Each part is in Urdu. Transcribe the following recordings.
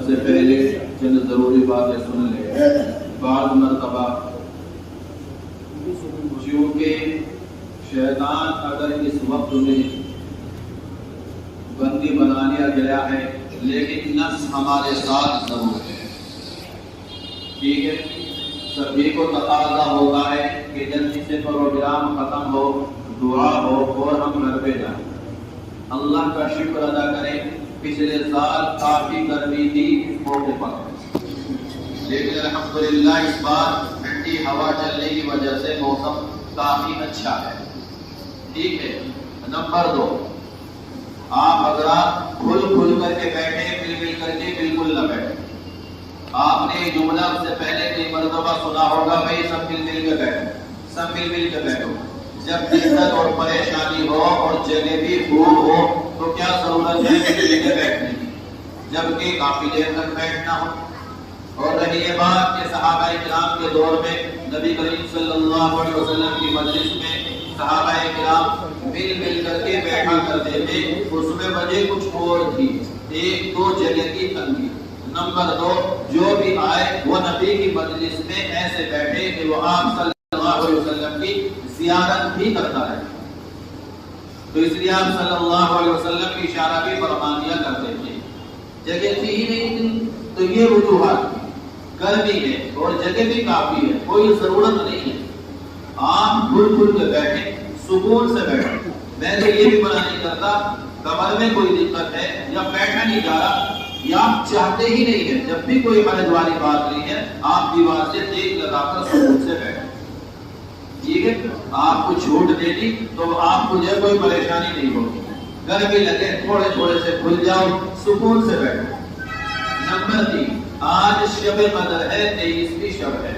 سے پہلے چند ضروری باتیں سن لیں۔ بعض مرتبہ چونکہ شیطان اگر اس وقت میں بندی بنا لیا گیا ہے لیکن نفس ہمارے ساتھ ضرور ہے، ٹھیک ہے، سبھی کو تقاضا ہوتا ہے کہ جلدی سے پروگرام ختم ہو، دعا ہو اور ہم گھر پہ جائیں۔ اللہ کا شکر ادا کریں، پچھلے سال کافی گرمی تھی اس موقع پر، لیکن الحمدللہ اس بار ٹھنڈی ہوا چلنے کی وجہ سے موسم کافی اچھا ہے، ٹھیک ہے۔ نمبر 2، آپ حضرات کھل کر کے بیٹھیں، مل کر کے بالکل نہ بیٹھیں۔ آپ نے جملہ سے پہلے کئی مرتبہ سنا ہوگا، بھائی سب مل کے بیٹھو، سب مل کے بیٹھو۔ جب دقت اور پریشانی ہو اور جگہ بھی خوب ہو تو کیا ضرورت ہے مل کے بیٹھنے کی، جبکہ کافی دیر تک بیٹھنا ہو۔ اور رہی یہ بات کہ صحابہ کرام کے دور میں نبی کریم صلی اللہ علیہ وسلم کی مجلس میں صحابہ کرام مل کر کے بیٹھا کرتے تھے، اس میں وجہ کچھ اور تھی، ایک تو جگہ کی تنگی، نمبر 2 جو بھی آئے وہ نبی کی مجلس میں ایسے بیٹھے کہ وہ آپ صلی اللہ علیہ وسلم کی زیارت بھی کرتا ہے، تو اس لیے آپ صلی اللہ علیہ وسلم کی اشارہ بھی فرما دیا کرتے تھے۔ جگہ تھی ہی نہیں تھی تو یہ وجوہات تھی، گرمی ہے اور جگہ بھی کافی ہے، کوئی ضرورت نہیں ہے، آپ کھل کے بیٹھیں، سکون سے بیٹھیں۔ میں تو یہ بھی منع نہیں کرتا کمر میں کوئی دقت ہے یا بیٹھا نہیں جا رہا یا آپ چاہتے ہی نہیں ہے، جب بھی کوئی حرج والی بات نہیں ہے، آپ دیوار سے دیکھ لگا کر سکون سے بیٹھیں، ٹھیک ہے۔ آپ کو چھوٹ دے دی تو آپ کو جو کوئی پریشانی نہیں ہوگی، گرمی لگے تھوڑے سے کھل جاؤ، سکون سے بیٹھو۔ نمبر 3، آج شب قدر ہے، 23ویں شب ہے،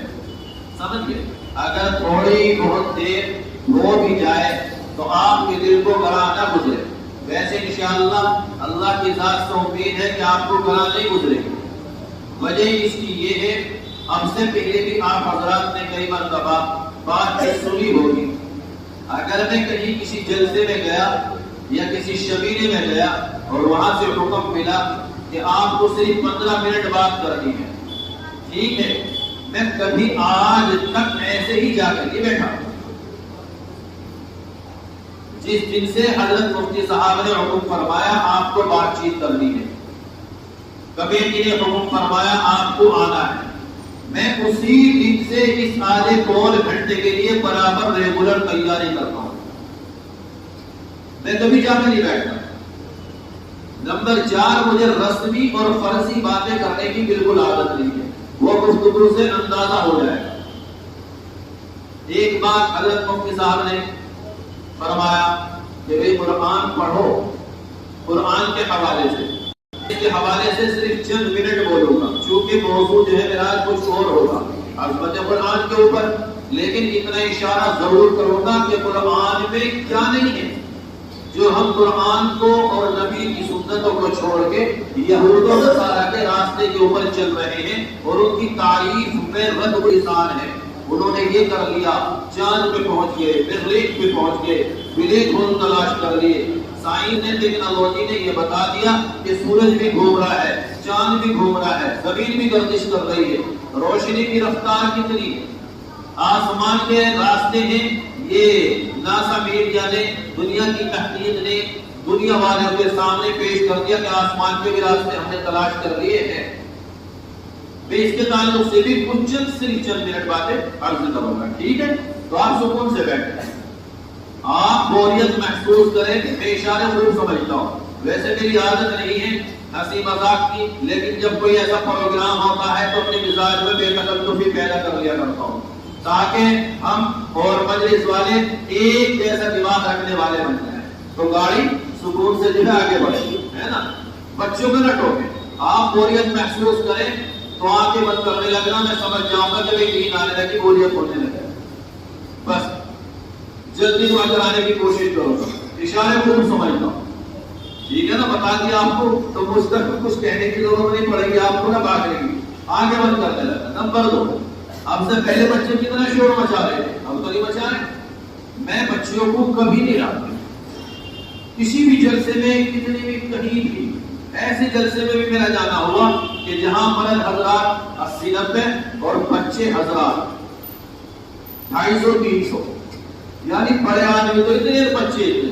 سمجھ گئے؟ اگر تھوڑی بہت دیر ہو بھی جائے تو آپ کے دل کو گراں نہ گزرے، ویسے انشاءاللہ اللہ کی ذات سے امید ہے کہ آپ کو گراں نہیں گزرے گی۔ وجہ اس کی یہ ہے، ہم سے پہلے بھی آپ حضرات نے کئی مرتبہ بات سنی ہوگی، اگر میں کہیں کسی جلسے میں گیا یا کسی شبیرے میں گیا اور وہاں سے حکم ملا کہ آپ کو صرف 15 منٹ بات کرنی ہے، ٹھیک ہے، میں کبھی آج تک ایسے ہی جا کر کے بیٹھا، جس دن سے حضرت مفتی صاحب نے حکم فرمایا آپ کو بات چیت کرنی ہے، کبھی نے حکم فرمایا آپ کو آنا ہے، میں اسی دن سے اس آدھے پون گھنٹے کے لیے برابر ریگولر تیاری کرتا ہوں، میں کبھی جا کے نہیں بیٹھتا۔ نمبر 4، مجھے رسمی اور فرضی باتیں کرنے کی بالکل عادت نہیں ہے، وہ گفتگو سے اندازہ ہو جائے گا۔ ایک بات حضرت مفتی صاحب نے فرمایا کہ بھئی قرآن پڑھو، قرآن کے حوالے سے، اس کے حوالے سے صرف چند منٹ بولوں گا، چونکہ موضوع جو ہے میرا کچھ اور ہوگا عظمت قرآن کے اوپر، لیکن اتنا اشارہ ضرور کروں گا کہ قرآن میں کیا نہیں ہے جو ہم قرآن کو اور نبی کی سنتوں کو چھوڑ کے یہود و نصارہ کے راستے کے اوپر چل رہے ہیں اور ان کی تعریف میں رد و احسان ہے۔ انہوں نے یہ کر لیا، چاند پہ پہنچ گئے، مریخ پہ پہنچ گئے، بلیک ہول تلاش کر لیے، سائنس نے ٹیکنالوجی نے یہ بتا دیا کہ سورج بھی گھوم رہا ہے، چاند بھی گھوم رہا ہے، زمین بھی گردش کر رہی ہے، روشنی کی رفتار کتنی ہے، آسمان کے راستے ہیں، یہ ناسا میڈیا نے، دنیا کی تحقیق نے دنیا والوں کے سامنے پیش کر دیا کہ آسمان کے بھی راستے ہم نے تلاش کر لیے ہیں۔ میں اس کے تعلق سے بھی کچھ صرف چند منٹ باتیں عرض کروں گا، ٹھیک ہے؟ تو آپ سکون سے بیٹھیں، آپ بوریت محسوس کریں، میں اشارے ضرور سمجھتا ہوں، ویسے میری عادت نہیں ہے ہنسی مذاق کی، لیکن جب کوئی ایسا پروگرام ہوتا ہے تو اپنے مزاج میں بے تکلفی پیدا کر لیا کرتا ہوں تاکہ ہم اور مجلس والے ایک جیسا دماغ رکھنے والے بن جائیں، تو گاڑی سکون سے جو ہے آگے بڑھے گی، ہے نا؟ بچوں کو نہ ٹوکیں، آپ بوریت محسوس کریں تو آنکھیں بند کرنے لگنا، میں سمجھ جاؤں گا کہ نیند آنے لگی، بوریت ہونے لگے، بس جلدی دعا کرانے کی کوشش کرو، اشارے خوب سمجھتا ہوں، ٹھیک ہے نا؟ بتا دیا آپ کو تو مجھ تک کچھ کہنے کی ضرورت نہیں پڑے گی، آپ کو نہ بھاگنے کی، آگے بند کرنے لگا۔ نمبر 2، اب سے پہلے بچے کتنا شور مچا رہے تھے، اب تو نہیں مچا رہے، میں بچوں کو کبھی نہیں لاتا کسی بھی جلسے میں، کتنے بھی کہیں بھی، ایسے جلسے میں بھی میرا جانا ہوا کہ جہاں مرد حضرات 80-90 اور بچے حضرات 250-300، یعنی بڑے آدمی تو اتنے بچے اتنے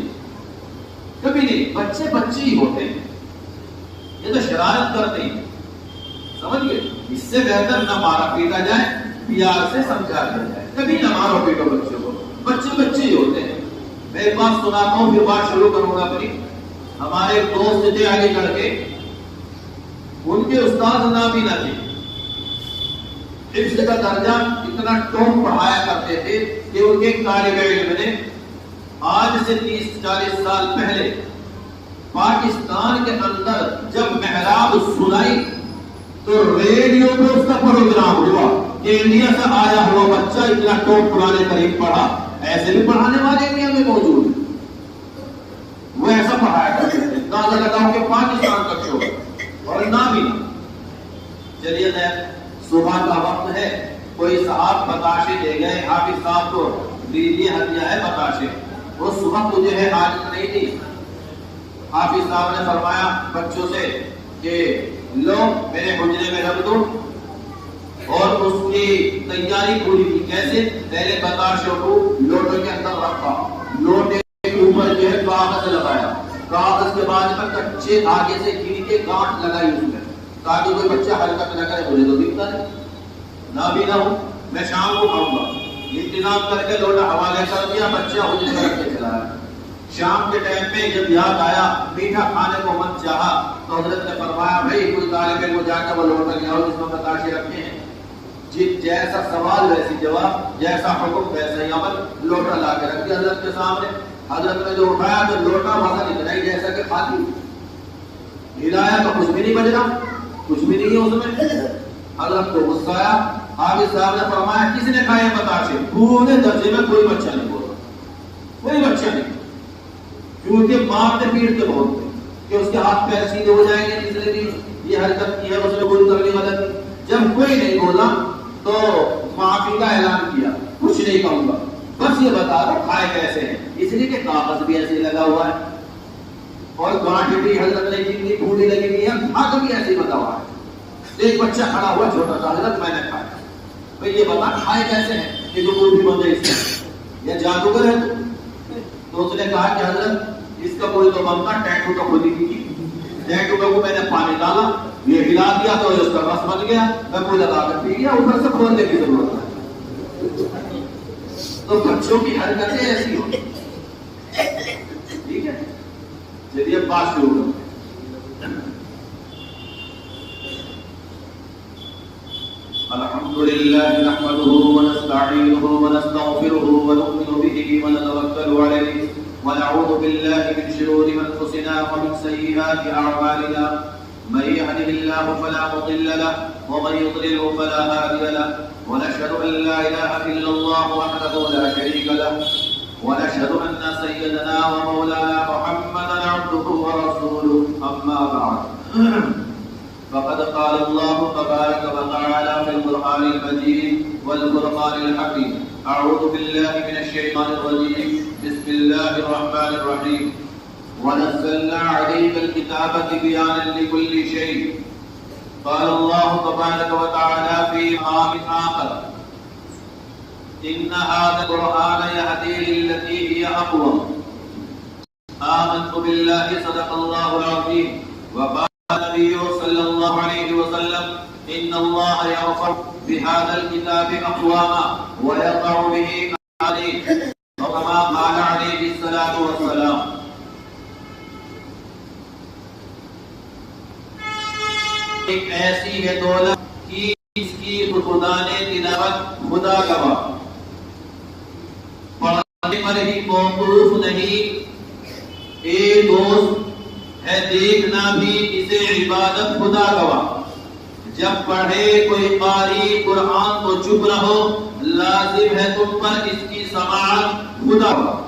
کبھی نہیں، بچے بچے ہی ہوتے ہیں، یہ تو شرارت کرتے ہیں، سمجھ گئے؟ اس سے بہتر نہ مارا پیٹا جائے، پیار سے سمجھا دیا جائے، کبھی نہ مارو پیٹو بچوں کو، بچے بچے ہی ہوتے ہیں۔ میں ایک بات سناتا ہوں پھر بات شروع کروں گا اپنی۔ ہمارے ایک دوست تھے علی گڑھ کے، ان کے استاد نامی نہ تھے، حفظ کا درجہ اتنا ٹوپ پڑھایا کرتے تھے کہ ان کے طالب علم نے آج سے 30-40 سال پہلے پاکستان کے اندر جب محراب سنائی تو ریڈیو پہ اس کا پروگرام ہوا کہ انڈیا سے آیا ہوا بچہ اتنا ٹوپ قرآن کریم پڑھا۔ ایسے بھی پڑھانے والے انڈیا میں موجود ہیں، وہ ایسا پڑھایا کرتے تھے، اندازہ لگاؤ کہ پاکستان کا شو اور نام ہی نہ۔ چلیے صبح کا وقت ہے، کوئی صاحب بتاشے دے گئے، حافظ صاحب کو دیجیے ہدیہ ہے بتاشے، وہ صبح مجھے ہے عادت نہیں تھی۔ حافظ صاحب نے فرمایا بچوں سے کہ لو میرے حجرے میں رکھ دو، اور اس کی تیاری پوری کی۔ کیسے؟ پہلے بتاشوں کو لوٹے کے اندر رکھا، لوٹے کے اوپر جو ہے کاغذ لگایا، کاغذ کے بعد میں کچے آگے سے گری کے گانٹ لگائی اس میں تاکہ کوئی بچہ حرکت نہ کرے، مجھے تو دکھتا نہیں، نہ بھی نہ ہو، میں شام کو کھاؤں گا۔ انتظام کر کے لوٹا حوالے کر دیا، بچہ حجرے میں رکھ کے چلا ہے۔ شام کے ٹائم میں جب یاد آیا میٹھا کھانے کو من چاہا تو حضرت نے فرمایا بھائی کوئی طالب علم جا کے وہ لوٹا لے آؤ جس میں بتاشے رکھے ہیں۔ جیسا سوال ویسی جواب، جیسا حکم ویسا ہی عمل۔ لوٹا لا کے رکھ دیا حضرت کے سامنے۔ حضرت نے جو اٹھایا تو لوٹا وزن اتنا ہی جیسا کہ خالی، ہلایا تو کچھ بھی نہیں بج رہا، کچھ بھی نہیں ہے اس میں۔ حضرت کو غصہ آیا، حافظ صاحب نے فرمایا کس نے کھائے بتاشے؟ پورے درجے میں کوئی بچہ نہیں بولا، کوئی بچہ نہیں، کیونکہ مارتے پیٹتے بہت تھے کہ اس کے ہاتھ پیر سیدھے ہو جائیں گے، اس نے بھی یہ حرکت کی ہے، اس نے کوئی کرنی غلط۔ جب کوئی نہیں بولا تو معافی کا اعلان کیا، کچھ نہیں کہوں گا، بس یہ بتا دو کھائے کیسے ہیں، اس لیے کہ کاغذ بھی ایسے لگا ہوا ہے اور گانٹھ بھی حضرت نے جتنی پھوڑی لگی ہوئی ہے، ہاتھ بھی ایسے بتا ہوا ہے۔ ایک بچہ کھڑا ہوا چھوٹا سا، حضرت میں نے کھایا، بھائی یہ بتا کھائے کیسے ہیں کہ جو بھی بن جائے اس سے، یہ جادوگر ہے تو اس نے کہا کہ حضرت اس کا کوئی تو بنتا ٹیٹو کا کھولی کی، ٹیٹو کو میں نے پانی ڈالا، یہ ہلا دیا تو اس کا رس بن گیا، میں کوئی لگا کر پی گیا، اوپر سے کھولنے کی ضرورت ہے۔ تو بچوں کی حرکتیں ایسی ہو، ٹھیک ہے؟ چلیے بات شروع کرتے ہیں۔ الحمدللہ نحمده ونستعینه ونستغفره ونؤمن به ونتوکل علیہ ونعوذ باللہ من شرور انفسنا ومن سیئات اعمالنا من يهده الله فلا مضل له ومن يضلل فلا هادي له ونشهد ان لا اله الا الله وحده لا شريك له ونشهد ان سيدنا ومولانا محمدا عبده ورسوله اما بعد فقد قال الله تبارك وتعالى في القرآن المجيد والفرقان الحكيم أعوذ بالله من الشيطان الرجيم بسم الله الرحمن الرحيم ونزلنا عليك الكتاب تبيانا لكل شيء قال الله تبارك وتعالى في مقام آخر إن هذا القرآن يهدي للتي هي أقوم آمنت بالله صدق الله العظيم وقال النبي صلى الله عليه وسلم إن الله يغفر بهذا الكتاب أقواما ويقع به عليه وكما قال عليه الصلاة والسلام ایک ایسی ہے دولت کہ اس کی خدا نے تلاوت خدا گواہ پڑھنے پر ہی موقوف نہیں، ایک دوست ہے دیکھنا بھی اسے عبادت خدا گواہ، جب پڑھے کوئی قاری قرآن تو چپ رہو، لازم ہے تم پر اس کی سماعت خدا گواہ۔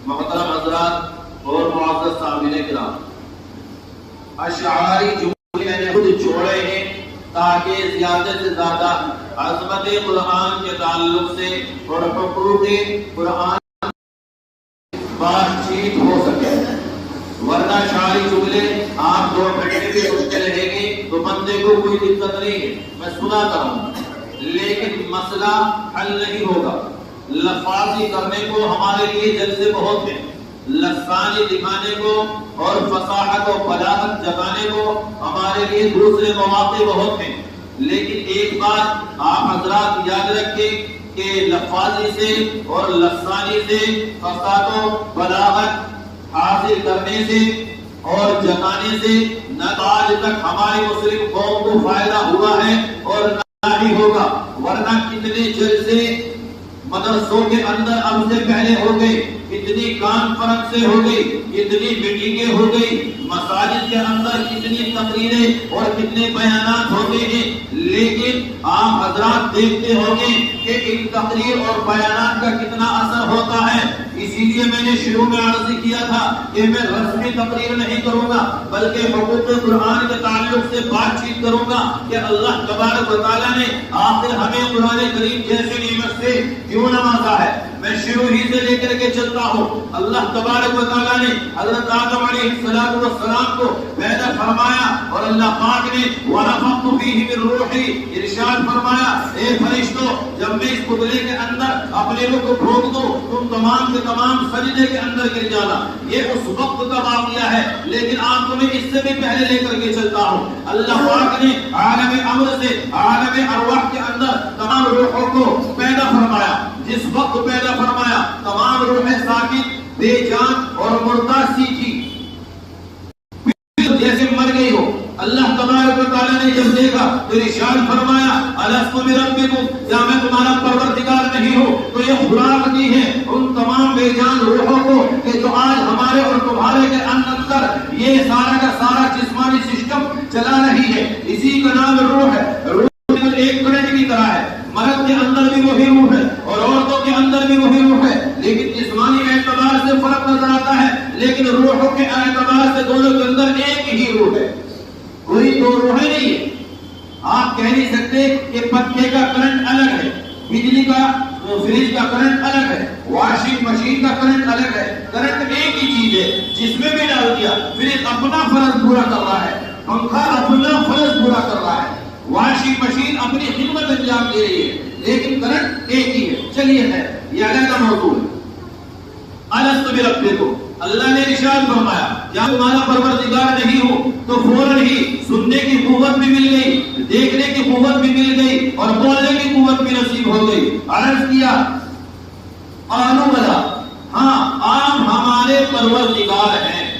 محترم حضرات اور معزز سامعین کرام، اشعاری جملے میں نے خود چھوڑے ہیں تاکہ زیادہ سے زیادہ عظمت قرآن کے تعلق سے اور حقوق قرآن بات چیت ہو سکے۔ ورنہ شاعری جملے آپ 2 گھنٹے بھی سنتے رہیں گے تو بندے کو کوئی دقت نہیں ہے، میں سناتا ہوں، لیکن مسئلہ حل نہیں ہوگا۔ لفاظی کرنے کو ہمارے لیے جلسے بہت ہیں، لسانی دکھانے کو اور فصاحت و بلاغت جتانے کو ہمارے لیے دوسرے مواقع بہت ہیں، لیکن ایک بات آپ حضرات یاد رکھیں کہ لفاظی سے اور لسانی سے فصاحت و بلاغت حاصل کرنے سے اور جتانے سے نہ آج تک ہماری مسلم قوم کو فائدہ ہوا ہے اور نہ ہی ہوگا، ورنہ کتنے جلسے مدرسوں کے اندر اب سے پہلے ہو گئے، کتنی کانفرنسیں ہو گئی، کتنی میٹنگیں ہو گئی، مساجد کے اندر کتنی تقریریں اور کتنے بیانات ہوتے ہیں، لیکن آپ حضرات دیکھتے ہوں گے کہ ان تقریر اور بیانات کا کتنا اثر ہوتا ہے۔ اسی لیے میں نے شروع میں عرض کیا تھا کہ میں رسمی تقریر نہیں کروں گا بلکہ حقوق قرآن کے تعلق سے بات چیت کروں گا کہ اللہ تبارک و تعالیٰ نے آخر ہمیں قرآن کریم جیسے نعمت سے کیوں نوازا ہے۔ میں شروع ہی سے لے کر کے چلتا ہوں، اللہ تبارک و تعالیٰ نے حضرت آدم علیہ السلام کو پیدا فرمایا اور اللہ پاک نے وَنَفَخْتُ فِيهِ مِن رُوحِي ارشاد فرمایا، اے فرشتوں جب میں اس پتلے کے اندر اپنے روح کو پھونک دوں تم تمام کے تمام سجدے کے اندر گر جانا۔ یہ اس وقت کا واقعہ ہے، لیکن آپ کو میں اس سے بھی پہلے لے کر کے چلتا ہوں۔ اللہ پاک نے عالم امر سے عالم ارواح کے اندر تمام روحوں کو پیدا فرمایا۔ جس وقت پیدا فرمایا تمام روحیں ساکت بے جان اور مردہ سی تھی، جیسے مر گئی ہو۔ اللہ تبارک و تعالیٰ نے جب دیکھا تو ارشاد فرمایا الست بربکم، کیا میں تمہارا پروردگار نہیں ہوں؟ تو یہ خوراک دی ہے ان تمام بے جان روحوں کو کہ جو آج ہمارے اور تمہارے کے اندر یہ سارا کا سارا جسمانی سسٹم چلا رہی ہے، اسی کا نام روح ہے۔ روح ایک کرنٹ کی طرح ہے، مرد کے اندر بھی وہی روح ہے اور عورتوں کے اندر بھی وہی روح ہے، لیکن جسمانی اعتبار سے فرق نظر آتا ہے، لیکن روحوں کے اعتبار سے دونوں کے اندر ایک ہی روح ہے، کوئی دو روحیں نہیں ہے۔ آپ کہہ نہیں سکتے کہ پنکھے کا کرنٹ الگ ہے، بجلی کا فریج کا کرنٹ الگ ہے، واشنگ مشین کا کرنٹ الگ ہے۔ کرنٹ ایک ہی چیز ہے، جس میں بھی ڈال دیا فریج اپنا فرض پورا کر رہا ہے، پنکھا اپنا فرض پورا کر رہا ہے، واشنگ مشین اپنی خدمت انجام دے رہی ہے، لیکن کرنٹ ایک ہی ہے۔ چلیے ہے یہ علیحدہ موضوع ہے۔ الست بربکم، اللہ نے ارشاد فرمایا کیا تمہارا پروردگار نہیں ہوں؟ تو فوراً ہی سننے کی قوت بھی مل گئی، دیکھنے کی قوت بھی مل گئی اور بولنے کی قوت بھی نصیب ہو گئی۔ عرض کیا قالوا بلی، ہاں آپ ہمارے پروردگار ہیں۔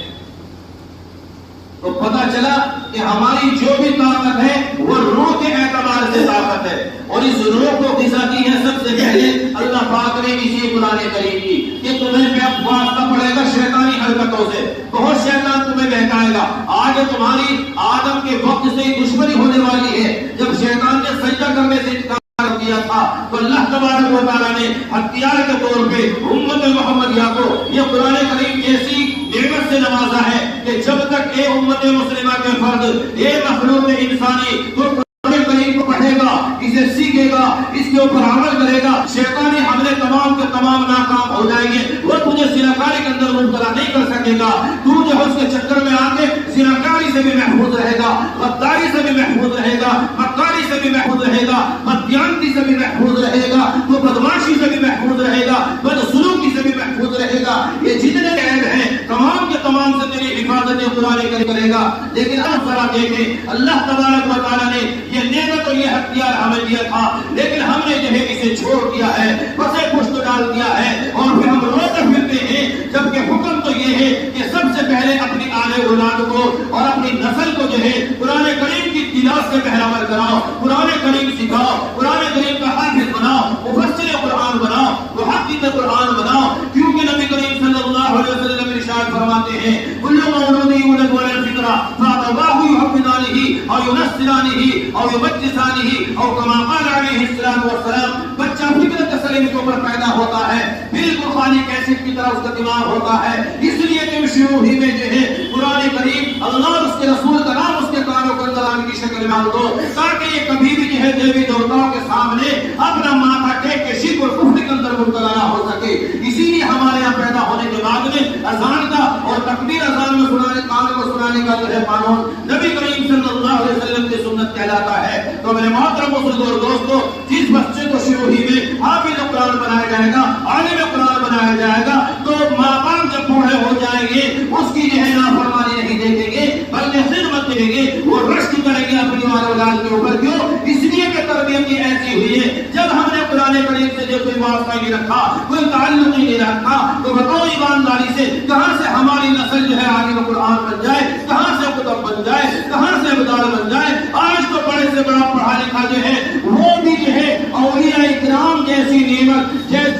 تو پتہ چلا کہ ہماری جو بھی طاقت ہے وہ روح کے اعتبار سے طاقت ہے، اور اس روح کو غذا دی ہے سب سے پہلے اللہ پاک نے اسی قرآن کریم کی کہ تمہیں واسطہ پڑے گا شیطانی حرکتوں سے، بہت شیطان تمہیں بہکائے گا۔ آج تمہاری آدم کے وقت سے دشمنی ہونے والی ہے، جب شیطان نے سجدہ کرنے سے انکار کیا تھا تو اللہ تبارک و تعالیٰ نے ہتھیار کے طور پہ امت محمدیہ کو یہ قرآن کریم ایسی نعمت سے نوازا ہے کہ جب تک اے امت مسلمہ کے فرد، اے مخلوق انسانی تو قرآن کریم کو پڑھے گا، اسے سیکھے گا، اس کے اوپر عمل کرے گا، شیطانی حملے تمام کے تمام ناکام ہو جائیں گے، وہ تجھے زناکاری کے اندر مبتلا نہیں کر سکے گا۔ تو جو ہے اس کے چکر میں آ کے زناکاری سے بھی محفوظ رہے گا، غداری سے بھی محفوظ رہے گا، مکاری سے بھی محفوظ رہے گا، بددیانتی سے بھی محفوظ رہے گا، تو بدماشی سے بھی محفوظ رہے گا، بدسلوکی سے بھی محفوظ رہے گا۔ یہ جتنے عیب ہیں تمام کے تمام سے تیری حفاظت قرآن کرے گا۔ لیکن اب ذرا دیکھیں اللہ تبارک و تعالیٰ نے یہ نعمت اور یہ ہتھیار ہمیں دیا تھا، لیکن ہم نے جو ہے اسے چھوڑ دیا ہے، بسے پشت ڈال دیا ہے، اور پھر ہم روتے پھرتے ہیں، جبکہ حکم تو یہ ہے کہ سب سے پہلے اپنی آل اولاد کو اور اپنی نسل کو جو ہے قرآن کریم کی تلاوت سے بہرامر کراؤ، قرآن کریم سکھاؤ، قرآن کریم کا حافظ بناؤ، مفسر قرآن بناؤ، محقق قرآن بناؤ، کیونکہ نبی کریم صلی اللہ علیہ وسلم ارشاد فرماتے ہیں کل مولود یولد علی الفطرہ فابواه یحودانہ او ینصرانہ او یمجسانہ او کما قال علیہ الصلوۃ والسلام، بچہ فطرت کے سلیم کے اوپر پیدا ہوتا ہے، بالکل خالی کیسٹ کی طرح اس کا دماغ ہوتا ہے، اس لیے کہ شروع ہی میں جو ہے قرآن کریم اللہ اور اس کے رسول کا نام اس کے کانوں کے اندر آنے کی شکل میں دو، تاکہ یہ کبھی بھی جو ہے دیوی دیوتاؤں کے سامنے اپنا ماتھا ٹیک کے شرک اور کفر کے اندر مبتلا نہ ہو سکے۔ اسی لیے ہمارے یہاں پیدا ہونے کے بعد میں اذان کا اور تکبیر اذان میں سنانے کا جو ہے قانون نبی کریم صلی اللہ علیہ وسلم کی سنت کہلاتا ہے. تو میرے محترم بزرگوں اور دوستوں، جس بچے کو شروع ہی میں حافظ قرآن بنایا جائے گا، عالم قرآن بنایا جائے گا، تو ماں باپ جب بوڑھے ہو جائیں گے اس کی جو ہے نافرمانی نہیں دیکھیں گے بلکہ خدمت دیں گے، وہ رشک کریں گے اپنی اولاد کے اوپر. کیوں؟ اس لیے کہ تربیت کی ایسی ہوئی ہے. جب ہم نے قرآن کریم سے جو کوئی واسطہ نہیں رکھا، کوئی تعلق نہیں رکھا، تو بتاؤ ایمانداری سے کہاں سے ہماری نسل جو ہے عالم قرآن بن جائے، کہاں سے کتب بن جائے، کہاں سے ابدال بن جائے. آج تو بڑے سے بڑا پڑھا لکھا جو ہے وہ بھی جو ہے اولیاء کرام جیسی نعمت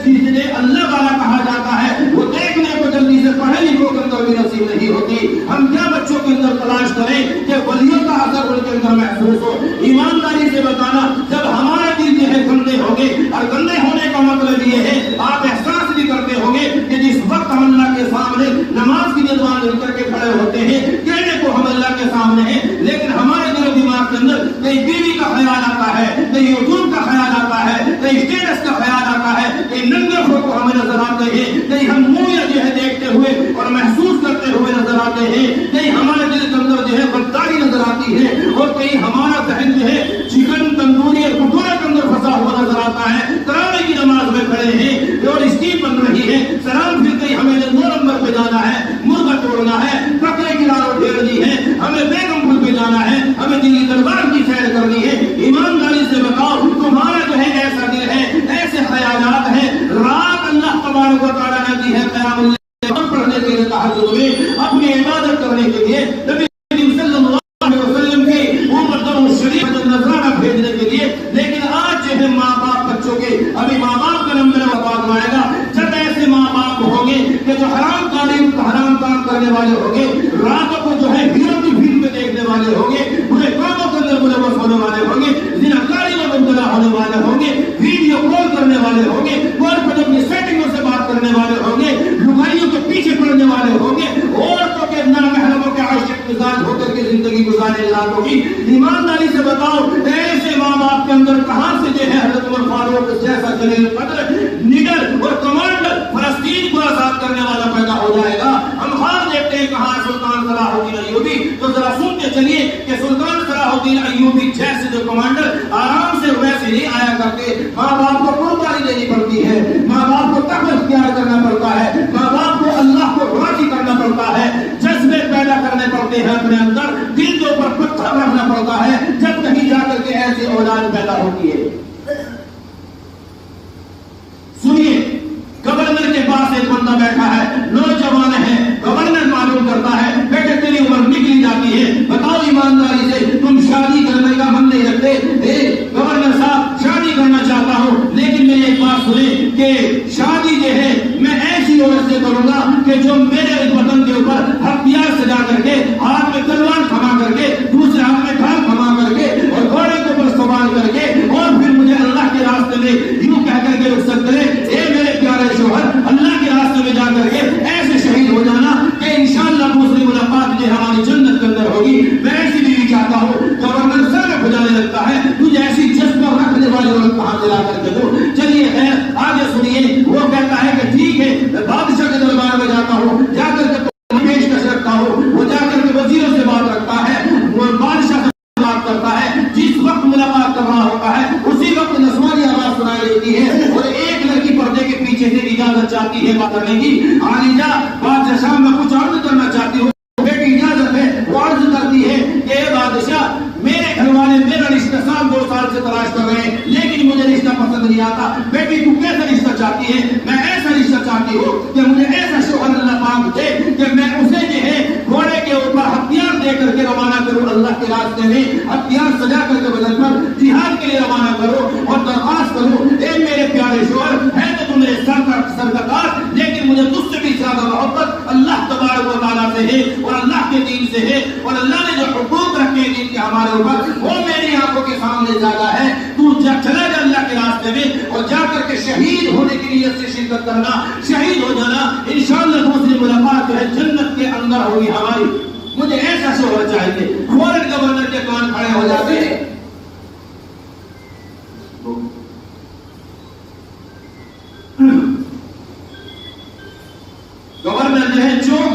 جنہیں اللہ والا کہا جاتا ہے، وہ دیکھنے کو جلدی سے پڑھے لکھوں کے اندر بھی نصیب نہیں ہوتی. ہم کیا بچوں کے اندر تلاش کریں کہ ولیوں کا اثر ان کے اندر محسوس ہو؟ ایمانداری سے بتانا، جب ہمارے دل جو ہے گندے ہو گے، اور گندے ہونے کا مطلب یہ ہے آپ احساس بھی کرتے ہوں گے کہ جس وقت ہم اللہ کے سامنے نماز کی نظام مل کر کے کھڑے ہوتے ہیں، کہنے کو ہم اللہ کے سامنے ہیں، لیکن ہمارے دل و دماغ کے اندر کہیں بیوی کا خیال آتا ہے، کہیں یوٹیوب کا خیال آتا ہے، کہیں اسٹیٹس کا خیال آتا ہے، کہیں ننگے کو ہمیں نظر آتے ہیں، کہیں ہم موویاں جو ہے دیکھتے ہوئے اور محسوس کرتے ہوئے نظر آتے ہیں، کہیں ہمارے دل کے اندر جو ہے بدکاری نظر آتی ہے، اور کہیں ہمارا ذہن جو ہے چکن تندوری اور کٹورے کے اندر پھنسا ہوا نظر آتا ہے. تراویح کی نماز میں کھڑے ہیں اور اسٹیم بن رہی ہے، سلام پھر کہیں ہمیں 2 نمبر پہ جانا ہے، مرغا توڑنا ہے، بکرے کی لال ڈھیرنی ہے، ہمیں بیگم پور پہ جانا ہے، ہمیں دلی دربار کی سیر کرنی ہے. ایمانداری سے بتاؤ تمہارا جو ہے ایسا دل ہے، ایسے خیالات ہیں. رات اللہ تبارک و تعالیٰ نے دی ہے قیام الليل پڑھنے کے لیے، تہجد میں اپنی عبادت کرنے کے لیے، نبی صلی اللہ علیہ وسلم کی امت شریف کا نذرانہ بھیجنے کے لیے. لیکن آج جو ہے ماں باپ بچوں کے، ابھی ماں باپ کا نمبر وفات آئے گا جب ایسے ماں باپ ہوں گے کہ جو حرام کام کرنے والے ہوں گے، راتوں کو جو ہے ہیرو کی فلم میں دیکھنے والے ہوں گے، برے کاموں کے اندر ملوث ہونے والے ہوں گے، زناکاری میں مبتلا ہونے والے ہوں گے، ویڈیو کال کرنے والے ہوں گے، کال پر اپنی سیٹنگوں سے بات کرنے والے ہوں گے، لگائیوں کے پیچھے پڑنے والے ہوں گے، عورتوں کے نامحرموں کے عاشق مزاج ہو کر کے زندگی گزارنے والوں کی. ایمانداری سے بتاؤ ایسے ماں باپ کے اندر کہاں سے جو ہے حضرت عمر فاروق جیسا جلیل قدر نیڈر اور کمانڈر فلسطین کو آزاد کرنے والا پیدا ہو جائے گا؟ ہم خواب دیکھتے ہیں کہاں سلطان صلاح الدین ایوبی. تو ذرا سنتے چلیے کہ سلطان صلاح الدین ایوبی جیسے جو کمانڈر آرام سے ویسے نہیں آیا کرتے. ماں باپ کو قربانی دینی پڑتی ہے، ماں باپ کو تقوی اختیار کرنا پڑتا ہے، ماں باپ کو اللہ کو راضی کرنا پڑتا ہے، جذبے پیدا کرنے پڑتے ہیں اپنے اندر، دل کے اوپر پتھر رکھنا پڑتا ہے، جب کہیں جا کر کے ایسی اولاد پیدا ہوتی ہے. سنیے، گورنر کے پاس ایک بندہ بیٹھا ہے، نوجوان ہے، گورنر معلوم کرتا ہے بیٹے تیری عمر نکلی جاتی ہے، بتاؤ ایمانداری سے تم شادی کرنے کا من نہیں رکھتے؟ گورنر صاحب شادی کرنا چاہتا ہوں، لیکن میں ایک بات سنیں کہ شادی جو ہے میں ایسی عورت سے کروں گا کہ جو میرے وطن کے اوپر ہتھیار سجا کر کے، ہاتھ میں تلوار تھما کر کے، دوسرے ہاتھ میں ڈھال تھما کر کے، اور گھوڑے کے اوپر سوار کر کے، اور پھر مجھے اللہ کے راستے میں یوں کہہ کر کے رخصت کرے، اے میرے پیارے شوہر، اللہ کے راستے میں جا کر کے ایسے شہید ہو جانا کہ انشاءاللہ دوسری ملاقات جو ہماری جنت کے اندر ہوگی. میں ایسی بیوی چاہتا ہوں. گورنر سر میں بجانے لگتا ہے تجھے ایسی جذبہ رکھنے والی عورت کہاں سے لا کر کے دو؟ چلیے خیر آگے سنیے. وہ کہتا ہے کہ ٹھیک ہے میں بادشاہ کے دربار میں جاتا ہوں، جا کر کے پیشکش رکھتا ہوں. وہ جا کر کے وزیروں سے بات رکھتا ہے، وہ بادشاہ سے بات کرتا ہے. جس وقت ملاقات کر رہا ہوتا ہے اسی وقت نسوانی آواز سنائی دیتی ہے اور ایک لڑکی پردے کے پیچھے سے اجازت چاہتی ہے بات کرنے کی. عالیجا بادشاہ شام میں کچھ عرض کرنا چاہتی ہوں. بیٹی اجازت ہے. وہ عرض کرتی ہے کہ اے بادشاہ میرے گھر والے میرا رشتہ 2 سال سے تلاش کر رہے ہیں لیکن مجھے رشتہ پسند نہیں آتا. بیٹی تو کیسا رشتہ چاہتی ہے؟ میں ایسا رشتہ چاہتی ہوں کہ مجھے ایسا شوہر اللہ پاک دے کہ میں اسے جو ہے گھوڑے کے اوپر ہتھیار دے کر کے روانہ کروں، اللہ کے راستے میں ہتھیار سجا کر کے بدن پر جہاد کے لیے روانہ کرو اور درخواست کروں اے میرے پیارے شوہر ہے تو تم میرے سر کا تاج، لیکن مجھے تجھ سے بھی زیادہ محبت اللہ تبارک و تعالیٰ سے ہے اور اللہ کے دین سے ہے، اور اللہ نے جو حقوق رکھے ہیں دین کے ہمارے اوپر وہ میری آنکھوں کے سامنے زیادہ ہے. تو چلا جا اللہ کے راستے میں اور جا کر کے شہید ہونے کی نیت سے شرکت کرنا، شہید ہو جانا. انشاءاللہ دوسری ملاقات جو ہے جنت کے اندر ہوگی ہماری. مجھے ایسا شوہر چاہیے. فوراً گورنر کے کان کھڑے ہو جاتے ہیں.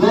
2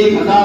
1000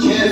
6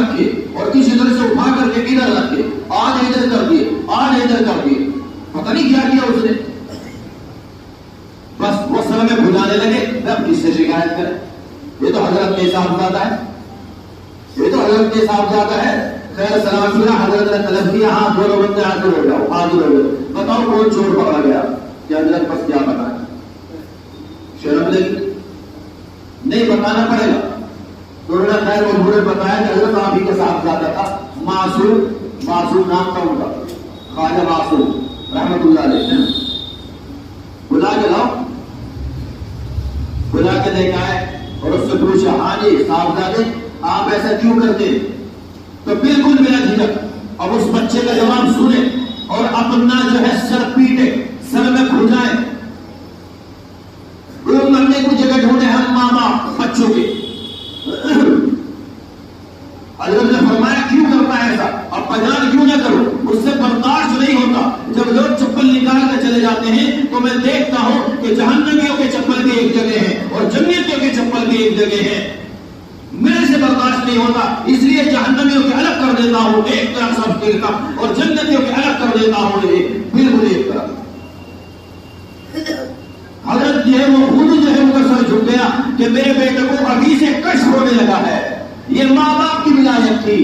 رکھے اور کسی طرح سے اٹھا کر کے ادھر رکھے، آج ادھر کر دیے، آج ادھر کر دیے، پتہ نہیں کیا کیا اس نے. بس وہ سر میں بھجانے لگے، اب کس سے شکایت کرے؟ یہ تو حضرت کے صاحبزادہ ہے، یہ تو حضرت کے صاحبزادہ ہے. خیر سلام کیا، حضرت نے طلب کیا، ہاں دونوں بندے حاضر ہو جاؤ، حاضر ہو جاؤ، بتاؤ کون چور پکڑا گیا؟ کہ حضرت بس کیا بتائیں، شرم لگی، نہیں بتانا پڑے گا. تو انہوں نے خیر انہوں نے بتایا کہ حضرت آپ ہی کا صاحبزادہ تھا معصوم، معصوم نام تھا ان کا، خواجہ معصوم رحمت اللہ علیہ. بلا کے لاؤ، بلا کے لے کے آئے اور اس سے پوچھا، ہاں جی صاحبزادے آپ ایسا کیوں کرتے؟ تو بالکل بلا جھجک اب اس بچے کا جواب سنے اور اپنا جو ہے سر پیٹے، سر میں کھجائے، مرنے کو جگہ ڈھونڈے ہم ماں باپ بچوں کے. حضرت نے فرمایا کیوں کرتا ہے ایسا؟ اب پجان کیوں نہ کرو، اس سے برداشت نہیں ہوتا. جب لوگ چپل نکال کر چلے جاتے ہیں تو میں دیکھتا ہوں کہ جہنمیوں کے چپل بھی ایک جگہ ہے اور جنتیوں کے چپل بھی ایک جگہ ہے. میرے سے برداشت نہیں ہوتا، اس لیے جہنمیوں کے الگ کر دیتا ہوں ایک طرف سب کے کا، اور جنتیوں کے الگ کر دیتا ہوں بالکل ایک طرف. حضرت جو ہے وہ خود جو ہے ان کا سر جھک گیا کہ میرے بیٹے کو ابھی سے کشف ہونے لگا ہے. یہ ماں باپ کی ولایت تھی.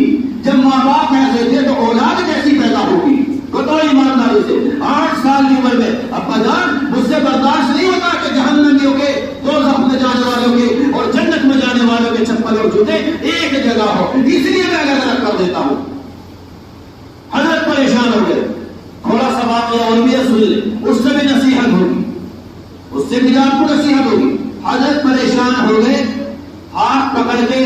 جب ماں باپ ایسے تھے تو اولاد کیسی پیدا ہوگی؟ بتاؤ ایمانداری سے. 8 سال کی عمر میں ابا جان مجھ سے برداشت نہیں ہوتا کہ جہنمیوں کے، دوزخ میں جانے والوں کے اور جنت میں جانے والوں کے چپل اور جوتے ایک جگہ ہو، اس لیے میں الگ الگ کر دیتا ہوں. حضرت پریشان ہو گئے. تھوڑا سا واقعہ اور بھی سن لے، اس سے بھی نصیحت ہوگی، اس سے بھی آپ کو نصیحت ہوگی. حضرت پریشان ہو گئے، ہاتھ پکڑ کے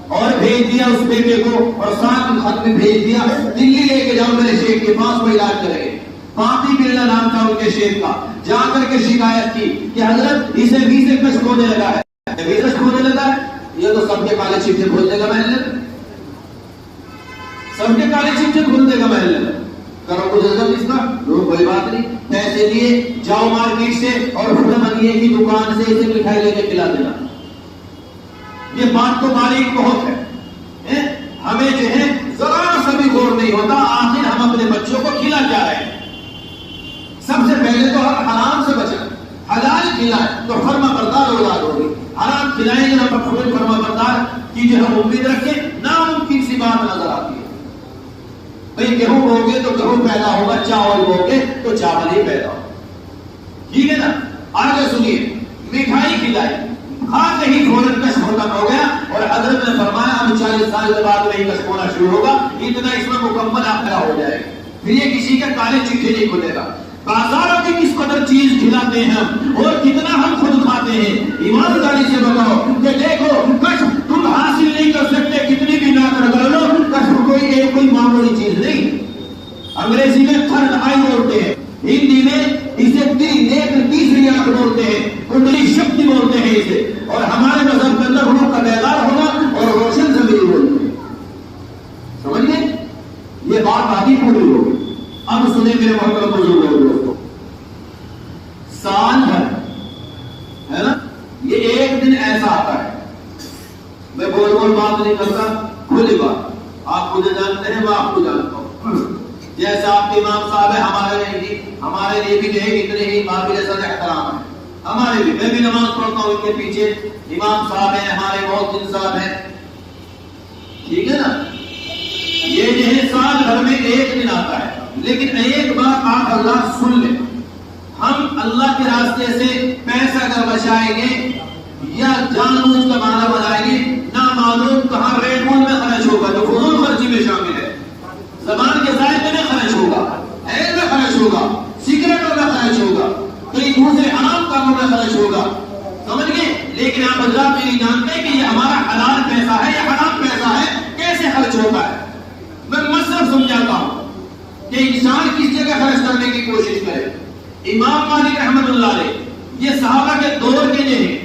اور بھیج دیا اس بیٹے کو اور ساتھ خط میں بھیج دیا، دلی لے کے جاؤ میرے شیخ کے پاس، وہ علاج کرے گے. پاپی بلّا نام تھا ان کے شیخ کا. جا کر کے شکایت کی کہ حضرت اسے بھی سے کشف ہونے لگا ہے. کشف ہونے لگا ہے، یہ تو سب کے کالے چٹے کھول دے گا محلے میں، سب کے کالے چٹے کھول دے گا محلے میں. کرو کچھ حضرت اس کا، کوئی بات نہیں، پیسے دیے جاؤ مارکیٹ سے اور بنیے کی دکان سے اسے مٹھائی لے کے کھلا دینا. یہ بات تو باریک بہت ہے، ہمیں جو ہے ذرا سا بھی غور نہیں ہوتا آخر ہم اپنے بچوں کو کھلا کیا رہے ہیں. سب سے پہلے تو ہم حرام سے بچیں، حلال کھلائیں تو فرما بردار اولاد ہوگی. حرام کھلائیں گے نہ فرما بردار کی جو ہم امید رکھیں، ناممکن سی بات نظر آتی ہے. بھئی گیہوں بوگے تو گیہوں پیدا ہوگا، چاول بوگے تو چاول ہی پیدا ہوگا. ٹھیک ہے نا؟ آگے سنیے، مٹھائی کھلائی، کھا کے ہی فوراً کشف ختم ہو گیا اور حضرت نے فرمایا اب 40 سال کے بعد وہی کشف ہونا شروع ہوگا، اتنا اس میں مکمل آخرہ ہو جائے گا، پھر یہ کسی کے کالے چٹھے نہیں کھلے گا. بازاروں کی کس قدر چیز کھلاتے ہیں ہم اور کتنا ہم خود کھاتے ہیں. ایمانداری سے بتاؤ کہ دیکھو کشف تم حاصل نہیں کر سکتے کتنی بھی ناکر کر لو، کشف کوئی معمولی چیز نہیں. انگریزی میں تھرڈ آئی بولتے ہیں، ہندی میں اسے تیسری آنکھ بولتے ہیں، کنڈلی شکتی بولتے ہیں اسے، اور ہمارے مذہب کے اندر روح کا بیدار ہونا اور روشن زمین بولتے ہیں. سمجھ گئے؟ یہ بات آتی پوری ہوگی. اب سنیں میرے محترم بزرگوں دوستوں، سال بھر ہے نا، یہ ایک دن ایسا آتا ہے، میں بول بات نہیں کرتا، کھلی بات، آپ مجھے جانتے ہیں میں آپ کو جانتا ہوں. جیسے آپ کے امام صاحب ہیں، ہمارے لیے بھی جو ہے اتنے ہی قابل صدر احترام ہے. ہمارے بھی، میں بھی نماز پڑھتا ہوں ان کے پیچھے، امام صاحب ہیں ہمارے، بہت دن صاحب ہیں. ٹھیک ہے نا؟ یہ جو ہے سال بھر میں ایک دن آتا ہے. لیکن ایک بات آپ اللہ سن لیں، ہم اللہ کے راستے سے پیسہ اگر بچائیں گے یا جان بوجھ کا معنی بنائیں گے، نامعلوم کہاں ریڈ مول میں خرچ ہوگا جو فضول خرچی میں شامل ہے، زبان کے ذائقے میں خرچ ہوگا، عین میں خرچ ہوگا، سگریٹوں میں خرچ ہوگا، کئی دوسرے حرام کاموں میں خرچ ہوگا. سمجھ گئے؟ لیکن آپ حضرات نہیں جانتے کہ یہ ہمارا حلال پیسہ ہے یا حرام پیسہ ہے، کیسے خرچ ہوتا ہے. میں مصرف سمجھاتا ہوں کہ انسان کس جگہ خرچ کرنے کی کوشش کرے. امام مالک رحمت اللہ علیہ یہ صحابہ کے دور کے جو ہیں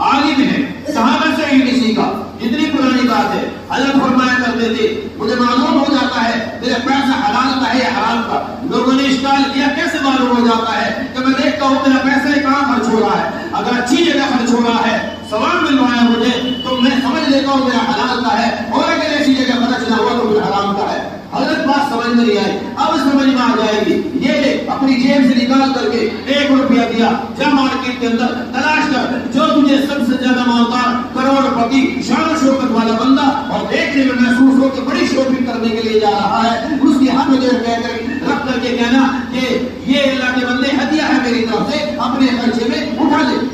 عالم ہیں، صحابہ سے ہی کسی کا جتنی پرانی بات ہے. حضرت فرمایا کرتے تھے مجھے معلوم ہو جاتا ہے میرا پیسہ حلال کا ہے یا حرام کا. لوگوں نے اشکال کیا کیسے معلوم ہو جاتا ہے؟ کہ میں دیکھتا ہوں میرا پیسہ کہاں خرچ ہو رہا ہے. اگر اچھی جگہ خرچ ہو رہا ہے، ثواب مل رہا ہے مجھے، تو میں سمجھ لیتا ہوں میرا حلال کا ہے. اور اگر ایسی جگہ نہیں آئی، اب سمجھ میں آ جائے گی۔ یہ لے اپنی جیب سے نکال کر کے 1 روپیہ دیا، جا مارکیٹ کے اندر تلاش کر جو تجھے سب سے زیادہ مالدار، کروڑ پتی، شان و شوکت والا بندہ اور دیکھنے میں محسوس ہو کہ بڑی شاپنگ کرنے کے لیے جا رہا ہے، اس کی ہاتھ میں رکھ کر کے کہنا کہ یہ اللہ کے بندے ہدیہ ہے میری طرف سے، اپنے خرچے میں اٹھا لے،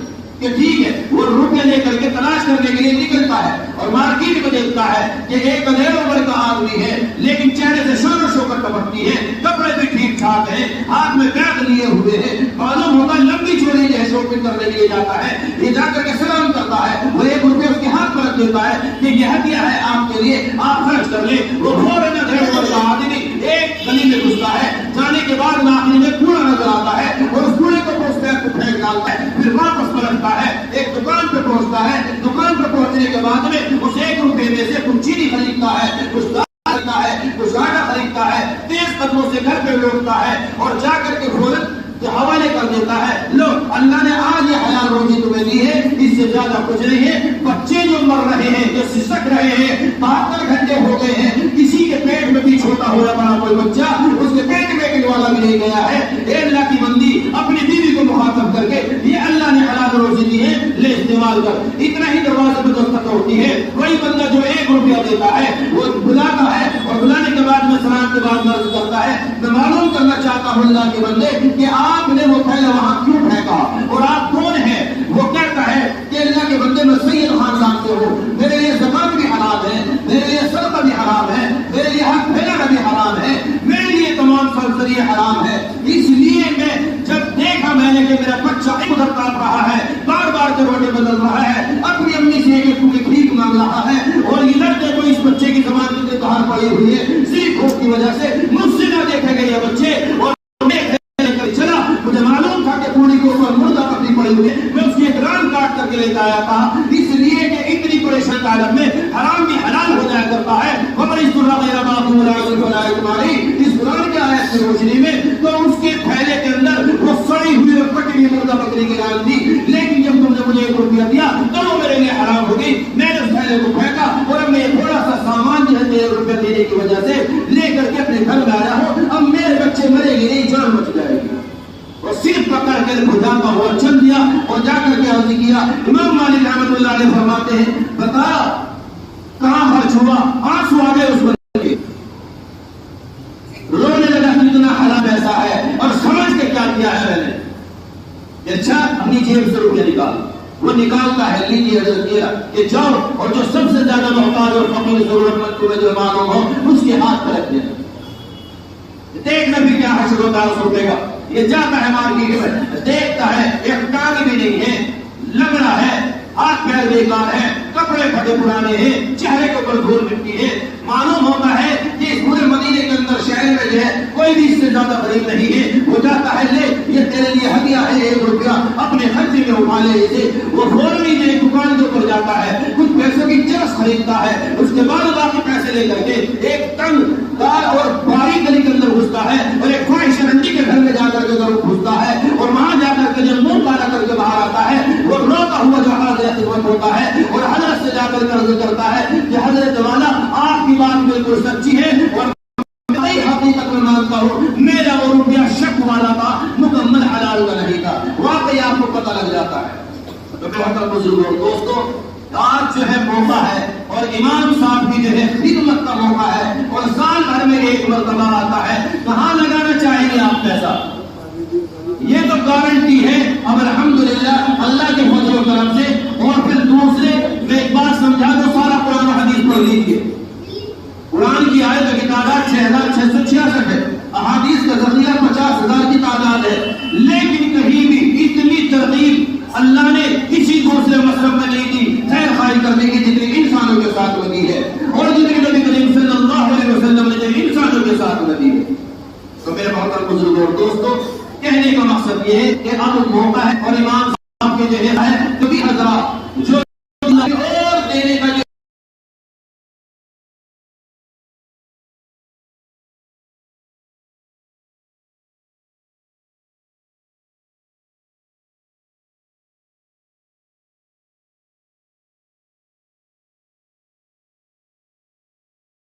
کہ ٹھیک ہے۔ وہ روپیہ لے کر کے تلاش کرنے کے لیے نکلتا ہے اور مارکیٹ میں دیکھتا ہے کہ ایک ادھیڑ عمر کا آدمی ہے، لیکن چہرے سے شان و شوکت ٹپکتی ہے، کپڑے بھی ٹھیک ٹھاک ہیں، ہاتھ میں بیگ لیے ہوئے ہیں، معلوم ہوتا ہے لمبی چوڑی جو ہے شاپنگ کرنے کے لیے جاتا ہے۔ یہ جا کر کے سلام کرتا ہے، وہ 1 روپیہ اس کے ہاتھ میں رکھ دیتا ہے کہ یہ ہدیہ ہے آپ کے لیے، آپ خرچ کر لیں۔ وہ فوراً ادھیڑ عمر کا آدمی ایک گلی میں گھستا ہے، جانے کے بعد آخری میں کوڑا نظر آتا ہے اور اس کوڑے کو پھینک ڈالتا ہے، پھر واپس پلٹتا ہے، ایک دکان پہ پہنچتا ہے، دکان پہ پہنچنے کے بعد میں اس 1 روپے میں سے کچھ چینی خریدتا ہے، کچھ دال خریدتا ہے، کچھ آٹا خریدتا ہے، تیز قدموں سے گھر پہ لوٹتا ہے اور جا کر کے فوراً حوالے کر دیتا ہے، لو اللہ نے آج یہ حلال روزی تمہیں دی ہے، اس سے زیادہ کچھ نہیں ہے۔ بچے جو مر رہے ہیں، جو سسک رہے ہیں، 72 گھنٹے ہو گئے ہیں، کسی کے پیٹ میں بھی چھوٹا ہو یا بڑا کوئی بچہ اس کے پیٹ میں ایک والا بھی نہیں گیا ہے۔ اے اللہ کی بندی، اپنی بیوی کو مخاطب کر کے یہ اللہ نے حلال روزی دی ہے، لے استعمال کر۔ اتنا ہی دروازے پہ دستک ہوتی ہے، وہی بندہ جو 1 روپیہ دیتا ہے وہ بلاتا ہے اور بلانے کے بعد میں سلام کے بعد مرض کرتا ہے، میں معلوم کرنا چاہتا ہوں اللہ کے بندے کہ آپ نے وہ پہلے وہاں کیوں پھینکا اور آپ کون ہیں؟ وہ کہتا ہے کہ اللہ کے بندے میں سید خاندان سے ہوں، میرے لیے زکات بھی حرام ہے، میرے لیے صدقہ بھی حرام ہے، میرے لیے حق پھیلانا بھی حرام ہے، میرے لیے تمام سرسری حرام ہے۔ اس لیے میں جب دیکھا میں نے کہ میرا بچہ ادھر کاٹ رہا ہے، بار بار کروٹے بدل رہا ہے، اپنی امی سے ایک بھیک مانگ رہا ہے اور یہ لڑکے کو اس بچے کی زبان کے باہر پڑی ہوئی ہے، صرف خوف کی وجہ سے مجھ سے نہ دیکھے گئے یہ بچے، اور مجھے معلوم تھا کہ پوری کے اوپر مردہ پکڑی پڑی ہوئی ہے، میں اس کی ایک ران کاٹ کر کے لے آیا تھا، اس لیے کہ اتنی پریشان عالم میں حرام بھی حلال ہو جایا کرتا ہے۔ اس قرآن کے آیت کی روشنی میں تو اس کے تھیلے کے اندر وہ سڑی ہوئی اور پٹی ہوئی مردہ بکری کی ران تھی، لیکن جب تم نے مجھے 1 روپیہ دیا تو وہ میرے لیے حرام ہو گئی، میں نے اس تھیلے کو پھینکا اور اب میں تھوڑا سا سامان جو ہے 1 روپیہ دینے کی وجہ سے لے کر کے اپنے گھر میں آیا ہوں، اب میرے بچے مرے گی نہیں، جان بچ جائے گی۔ اور صرف پکڑ کر خدا کا ہوا چل دیا اور جا کر کے عرض کیا۔ امام مالک رحمۃ اللہ علیہ فرماتے ہیں، بتا کہاں خرچ ہوا؟ آنسو آ گئے اس بندے کے، رونے لگا، اتنا حرام ایسا ہے، اور سمجھ کے کیا کیا ہے میں نے؟ اچھا اپنی جیب سے روپیہ نکال، وہ نکالتا ہے، لیجیے حضرت کیا کہ جاؤ اور جو سب سے زیادہ محتاج اور فقیر ضرورت مند تمہیں جو معلوم ہو اس کے ہاتھ پر رکھ دینا۔ دیکھنا بھی کیا حشر ہوتا ہے اس روپے کا۔ یہ جاتا ہے مارکیٹ میں، دیکھتا ہے ایک ٹانگ بھی نہیں ہے، لنگڑا ہے، ہاتھ پیر بیکار ہے، کپڑے پھٹے پرانے ہیں، چہرے کے اوپر دھول مٹی ہے، معلوم ہوتا ہے کہ اس پورے مدینے کے اندر شہر میں جو ہے کوئی بھی اس سے زیادہ غریب نہیں ہے۔ وہ جاتا ہے، لے یہ تیرے لیے ہدیہ ہے، 1 روپیہ اپنے خرچے میں اٹھا لے اسے۔ وہ فوراً ہی ایک دکان کے اوپر جاتا ہے، کچھ پیسوں کی چرس خریدتا ہے، اس کے بعد باقی پیسے لے کر کے ایک تنگ دار اور باریک گلی کے اندر گھستا ہے اور ایک خواہش رنڈی کے گھر میں جا کر کے ضرور گھستا ہے اور وہاں جا کر کے جب منہ کالا کر کے باہر آتا ہے، وہ روتا ہوا جو حضرت ہوتا ہے اور حضرت سے جا کر عرض کرتا ہے کہ حضرت والا آپ کی بات بالکل سچی ہے اور حقیقت میں مانتا ہوں میرا وہ روپیہ شک والا تھا، مکمل حلال کا نہیں تھا۔ واقعی آپ کو پتہ لگ جاتا ہے۔ تو محترم بزرگوں، دوستوں، آج جو ہے موقع ہے اور امام صاحب کی جو ہے خدمت کا موقع ہے اور سال بھر میں 1 مرتبہ آتا ہے، کہاں لگانا چاہیں گے آپ پیسہ؟ یہ تو گارنٹی ہے اب الحمدللہ اللہ کے فضل و کرم سے۔ اور پھر دوسرے میں ایک بات سمجھا دو، سارا قرآن و حدیث پڑھ لیجیے۔ قرآن کی آیت کی تعداد 6666 ہے،